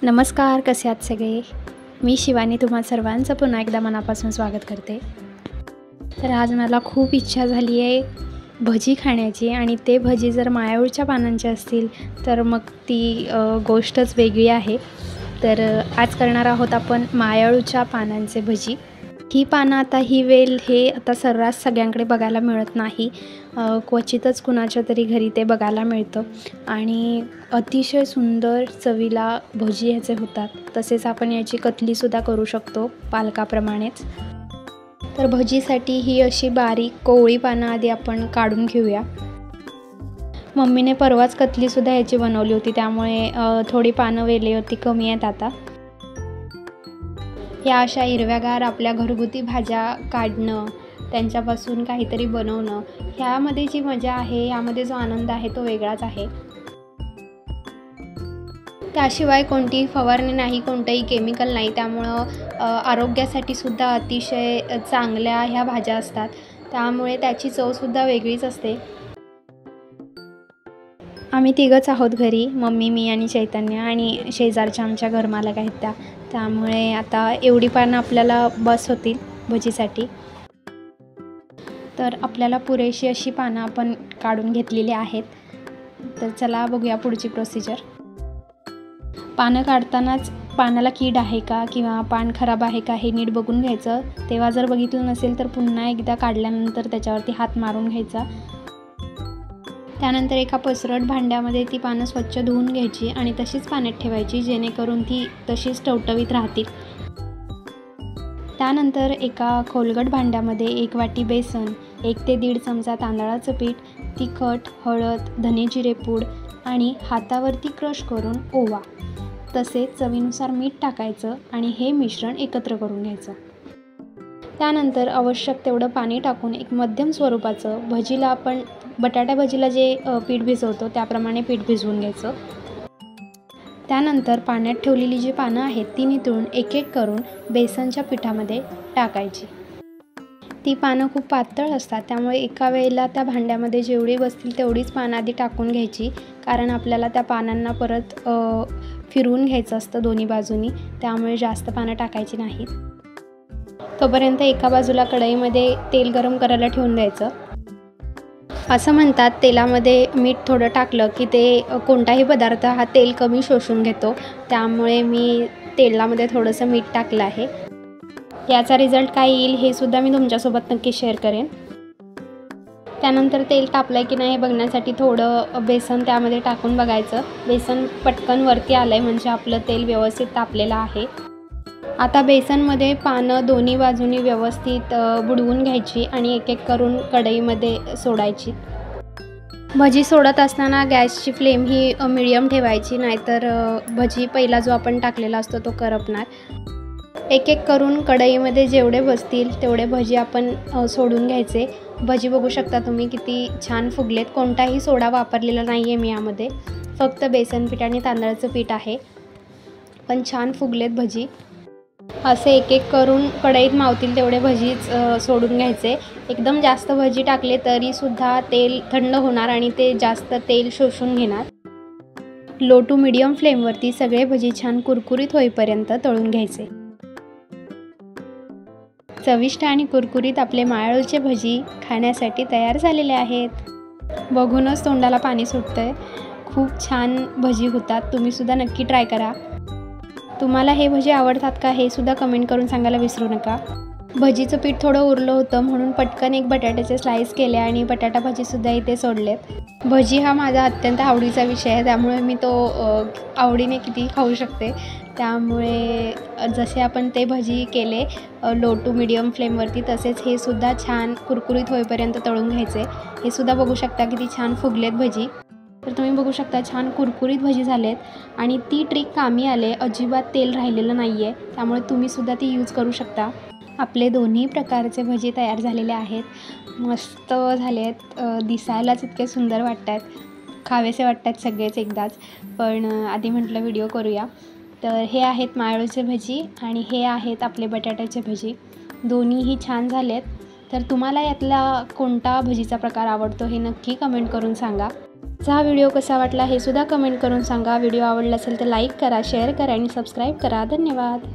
नमस्कार, कसे आहात सगळे? मी शिवानी तुम्हा सर्वांचं पुन्हा एकदा मनापासून स्वागत करते. तर आज मला खूप इच्छा झाली आहे भजी खाण्याची आणि ते भजी जर मायाळूच्या पानांचे असतील तर मग ती गोष्टच वेगळी आहे. तर आज करणार आहोत आपण मायाळूच्या पानांचे भजी. ही पानं आता ही वेल हे आता सर्रास सगळ्यांकडे बघायला मिळत नाही. क्वचितच कुणाच्या तरी घरी ते बघायला मिळतं आणि अतिशय सुंदर चवीला भजी ह्याचे होतात. तसेच आपण याची कतलीसुद्धा करू शकतो पालकाप्रमाणेच. तर भजीसाठी ही अशी बारीक कोवळी पानं आधी आपण काढून घेऊया. मम्मीने परवाच कतलीसुद्धा ह्याची बनवली होती, त्यामुळे थोडी पानं वेलेवरती कमी आहेत आता. या अशा हिरव्यागार आपल्या घरगुती भाज्या काढणं, त्यांच्यापासून काहीतरी बनवणं, ह्यामध्ये जी मजा आहे, यामध्ये जो आनंद आहे तो वेगळाच आहे. त्याशिवाय कोणतीही फवारणी नाही, कोणतंही केमिकल नाही, त्यामुळं आरोग्यासाठी सुद्धा अतिशय चांगल्या ह्या भाज्या असतात. त्यामुळे त्याची चवसुद्धा वेगळीच असते. आम्ही तिघंच आहोत घरी, मम्मी, मी आणि चैतन्य, आणि शेजारच्या आमच्या घरमालक आहेत त्यामुळे आता एवढी पानं आपल्याला बस होतील भजीसाठी. तर आपल्याला पुरेशी अशी पानं आपण काढून घेतलेली आहेत. तर चला बघूया पुढची प्रोसिजर. पानं काढतानाच पानाला कीड आहे का किंवा पान खराब आहे का हे नीट बघून घ्यायचं. तेव्हा जर बघितलं नसेल तर पुन्हा एकदा काढल्यानंतर त्याच्यावरती हात मारून घ्यायचा. त्यानंतर एका पसरट भांड्यामध्ये ती पानं स्वच्छ धुवून घ्यायची आणि तशीच पाण्यात ठेवायची, जेणेकरून ती तशीच टवटवीत राहतील. त्यानंतर एका खोलगट भांड्यामध्ये 1 वाटी बेसन, 1 ते 1.5 चमचा तांदळाचं पीठ, तिखट, हळद, धने जिरे पूड आणि हातावरती क्रश करून ओवा, तसेच चवीनुसार मीठ टाकायचं आणि हे मिश्रण एकत्र करून घ्यायचं. त्यानंतर आवश्यक तेवढं पाणी टाकून एक मध्यम स्वरूपाचं भजीला आपण बटाटा भजीला जे पीठ भिजवतो त्याप्रमाणे पीठ भिजवून घ्यायचं. त्यानंतर पाण्यात ठेवलेली जी पानं आहेत ती नितळून एक एक करून बेसनच्या पिठामध्ये टाकायची. ती पानं खूप पातळ असतात, त्यामुळे एका वेळेला त्या भांड्यामध्ये जेवढी बसतील तेवढीच पानं आधी टाकून घ्यायची, कारण आपल्याला त्या पानांना परत फिरवून घ्यायचं असतं दोन्ही बाजूनी, त्यामुळे जास्त पानं टाकायची नाहीत. तोपर्यंत एका बाजूला कढईमध्ये तेल गरम करायला ठेवून द्यायचं. असं म्हणतात तेलामध्ये मीठ थोडं टाकलं की ते कोणताही पदार्थ हा तेल कमी शोषून घेतो, त्यामुळे मी तेलामध्ये थोडंसं मीठ टाकलं आहे. याचा रिझल्ट काय येईल हे सुद्धा मी तुमच्यासोबत नक्की शेअर करेन. त्यानंतर तेल तापलं आहे की नाही हे बघण्यासाठी थोडं बेसन त्यामध्ये टाकून बघायचं. बेसन पटकन वरती आलं आहे म्हणजे आपलं तेल व्यवस्थित तापलेलं आहे. आता बेसनमध्ये पानं दोन्ही बाजूनी व्यवस्थित बुडवून घ्यायची आणि एक एक करून कढईमध्ये सोडायची. भजी सोडत असताना गॅसची फ्लेम ही मीडियम ठेवायची, नाहीतर भजी पहिला जो आपण टाकलेला असतो तो करपणार. एक एक करून कढईमध्ये जेवढे बसतील तेवढे भजी आपण सोडून घ्यायचे. भजी बघू शकता तुम्ही किती छान फुगलेत. कोणताही सोडा वापरलेला नाही आहे मी यामध्ये, फक्त बेसन पीठ आणि तांदळाचं पीठ आहे, पण छान फुगलेत भजी. असे एक एक करून कढईत मावतील तेवढे भजीच सोडून घ्यायचे. एकदम जास्त भजी टाकले तरीसुद्धा तेल थंड होणार आणि ते जास्त तेल शोषून घेणार. लो टू मीडियम फ्लेमवरती सगळे भजी छान कुरकुरीत होईपर्यंत तळून घ्यायचे. चविष्ट आणि कुरकुरीत आपले मायाळूचे भजी खाण्यासाठी तयार झालेले आहेत. बघूनच तोंडाला पाणी सुटतंय. खूप छान भजी होतात. तुम्हीसुद्धा नक्की ट्राय करा. तुम्हाला हे भजी आवडतात का हे सुद्धा कमेंट करून सांगायला विसरू नका. भजीचं पीठ थोडं उरलं होतं म्हणून पटकन एक बटाट्याचे स्लाईस केले आणि बटाटा भजीसुद्धा इथे सोडलेत. भजी हा माझा अत्यंत आवडीचा विषय आहे, त्यामुळे मी तो आवडीने किती खाऊ शकते. त्यामुळे जसे आपण ते भजी केले लो टू मीडियम फ्लेमवरती, तसेच हे सुद्धा छान कुरकुरीत होईपर्यंत तळून घ्यायचे. हे सुद्धा बघू शकता किती छान फुगलेत भजी. तर तुम्ही बघू शकता छान कुरकुरीत भजी झालेत आणि ती ट्रिक कामी आले. अजिबात तेल राहिलेलं नाही आहे, त्यामुळे तुम्हीसुद्धा ती यूज करू शकता. आपले दोन्ही प्रकारचे भजी तयार झालेले आहेत. मस्त झाले आहेत. दिसायलाच इतके सुंदर वाटत आहेत, खावेसे वाटत आहेत सगळेच एकदाच. पण आधी म्हटलं व्हिडिओ करूया. तर हे आहेत मायाळूचे भजी आणि हे आहेत आपले बटाट्याचे भजी. दोन्हीही छान झालेत. तर तुम्हाला यातला कोणता भजीचा प्रकार आवडतो हे नक्की कमेंट करून सांगा. हा व्हिडिओ कसा वाटला हे सुद्धा कमेंट करून सांगा. व्हिडिओ आवडला असेल तर लाईक करा, शेअर करा आणि सबस्क्राईब करा. धन्यवाद.